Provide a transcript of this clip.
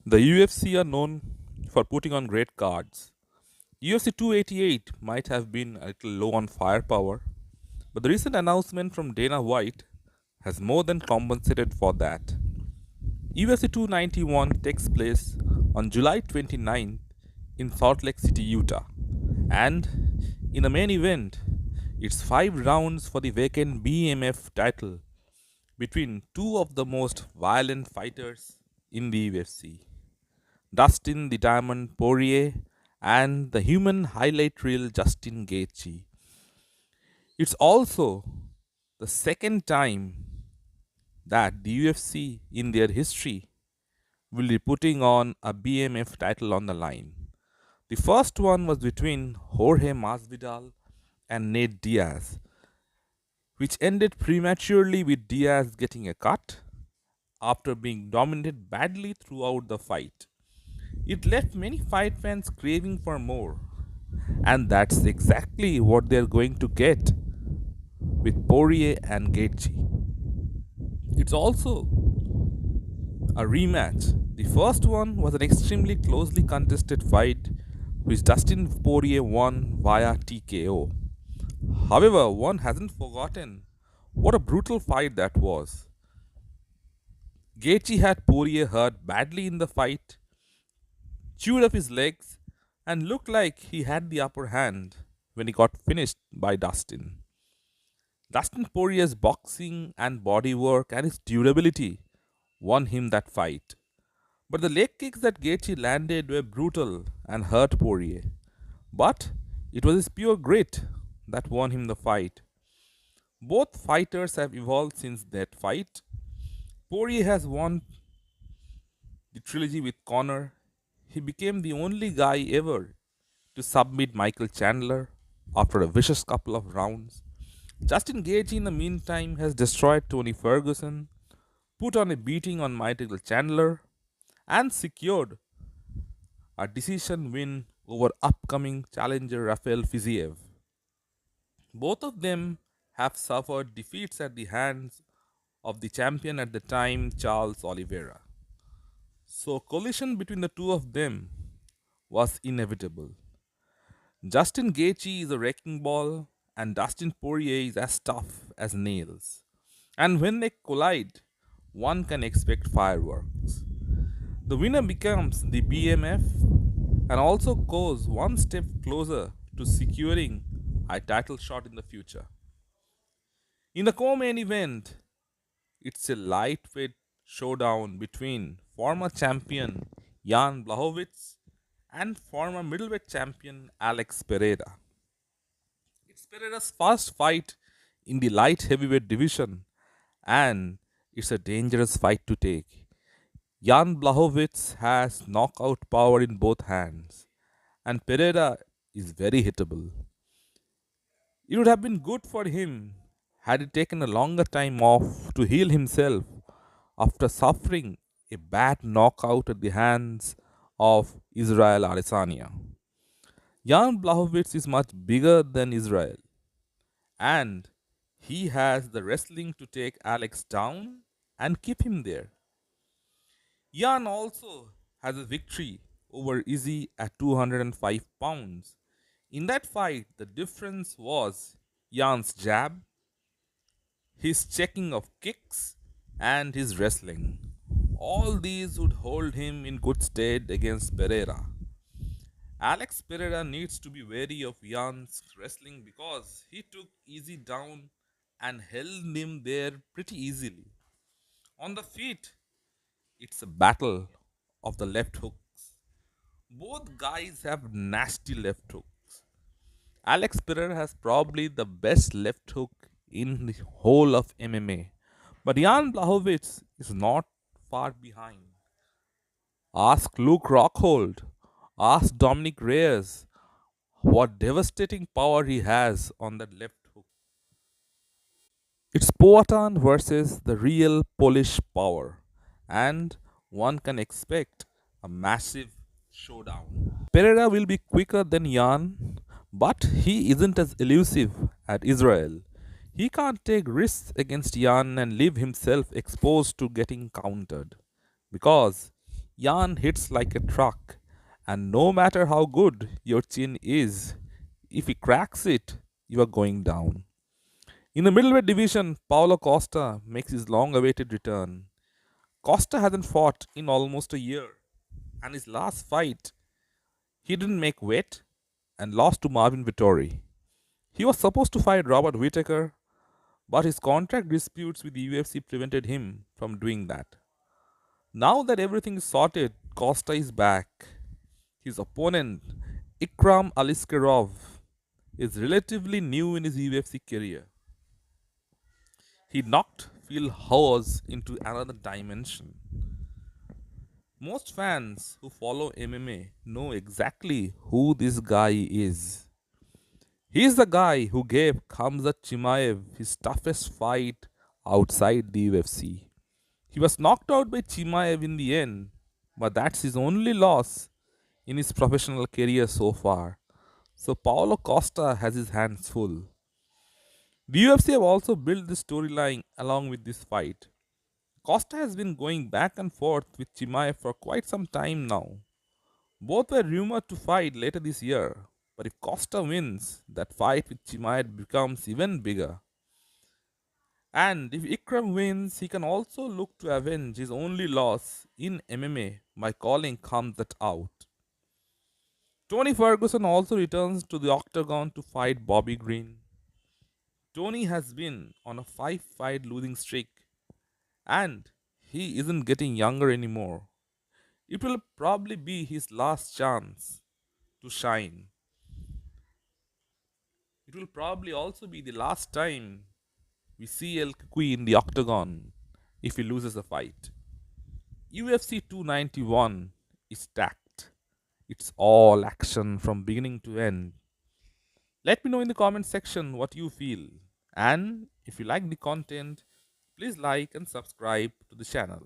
The UFC are known for putting on great cards. UFC 288 might have been a little low on firepower, but the recent announcement from Dana White has more than compensated for that. UFC 291 takes place on July 29th in Salt Lake City, Utah. And in the main event, it's 5 rounds for the vacant BMF title between two of the most violent fighters in the UFC. Dustin the Diamond Poirier and the human highlight reel Justin Gaethje. It's also the second time that the UFC in their history will be putting on a BMF title on the line. The first one was between Jorge Masvidal and Nate Diaz, which ended prematurely with Diaz getting a cut after being dominated badly throughout the fight. It left many fight fans craving for more, and that's exactly what they're going to get with Poirier and Gaethje. It's also a rematch. The first one was an extremely closely contested fight which Dustin Poirier won via TKO. However, one hasn't forgotten what a brutal fight that was. Gaethje had Poirier hurt badly in the fight, chewed up his legs, and looked like he had the upper hand when he got finished by Dustin. Dustin Poirier's boxing and body work and his durability won him that fight. But the leg kicks that Gaethje landed were brutal and hurt Poirier. But it was his pure grit that won him the fight. Both fighters have evolved since that fight. Poirier has won the trilogy with Conor. He became the only guy ever to submit Michael Chandler after a vicious couple of rounds. Justin Gaethje, in the meantime, has destroyed Tony Ferguson, put on a beating on Michael Chandler, and secured a decision win over upcoming challenger Rafael Fiziev. Both of them have suffered defeats at the hands of the champion at the time, Charles Oliveira. So, collision between the two of them was inevitable. Justin Gaethje is a wrecking ball, and Dustin Poirier is as tough as nails. And when they collide, one can expect fireworks. The winner becomes the BMF and also goes one step closer to securing a title shot in the future. In the co-main event, it's a lightweight showdown between former champion Jan Blachowicz and former middleweight champion Alex Pereira. It's Pereira's first fight in the light heavyweight division, and it's a dangerous fight to take. Jan Blachowicz has knockout power in both hands, and Pereira is very hittable. It would have been good for him had he taken a longer time off to heal himself after suffering a bad knockout at the hands of Israel Adesanya. Jan Blachowicz is much bigger than Israel, and he has the wrestling to take Alex down and keep him there. Jan also has a victory over Izzy at 205 pounds. In that fight, the difference was Jan's jab, his checking of kicks, and his wrestling. All these would hold him in good stead against Pereira. Alex Pereira needs to be wary of Jan's wrestling because he took Easy down and held him there pretty easily. On the feet, it's a battle of the left hooks. Both guys have nasty left hooks. Alex Pereira has probably the best left hook in the whole of MMA, but Jan Blachowicz is not far behind. Ask Luke Rockhold, ask Dominic Reyes what devastating power he has on that left hook. It's Poatan versus the real Polish power, and one can expect a massive showdown. Pereira will be quicker than Jan, but he isn't as elusive as Israel. He can't take risks against Jan and leave himself exposed to getting countered because Jan hits like a truck, and no matter how good your chin is, if he cracks it, you are going down. In the middleweight division, Paulo Costa makes his long awaited return. Costa hasn't fought in almost a year, and his last fight, he didn't make weight and lost to Marvin Vittori. He was supposed to fight Robert Whittaker, but his contract disputes with the UFC prevented him from doing that. Now that everything is sorted, Costa is back. His opponent, Ikram Aliskerov, is relatively new in his UFC career. He knocked Phil Hawes into another dimension. Most fans who follow MMA know exactly who this guy is. He's the guy who gave Khamzat Chimaev his toughest fight outside the UFC. He was knocked out by Chimaev in the end, but that's his only loss in his professional career so far. So Paulo Costa has his hands full. The UFC have also built this storyline along with this fight. Costa has been going back and forth with Chimaev for quite some time now. Both were rumored to fight later this year, but if Costa wins, that fight with Chimaev becomes even bigger. And if Ikram wins, he can also look to avenge his only loss in MMA by calling Khamzat out. Tony Ferguson also returns to the octagon to fight Bobby Green. Tony has been on a 5 fight losing streak, and he isn't getting younger anymore. It will probably be his last chance to shine. It will probably also be the last time we see El Kukui in the octagon if he loses a fight. UFC 291 is stacked. It's all action from beginning to end. Let me know in the comment section what you feel. And if you like the content, please like and subscribe to the channel.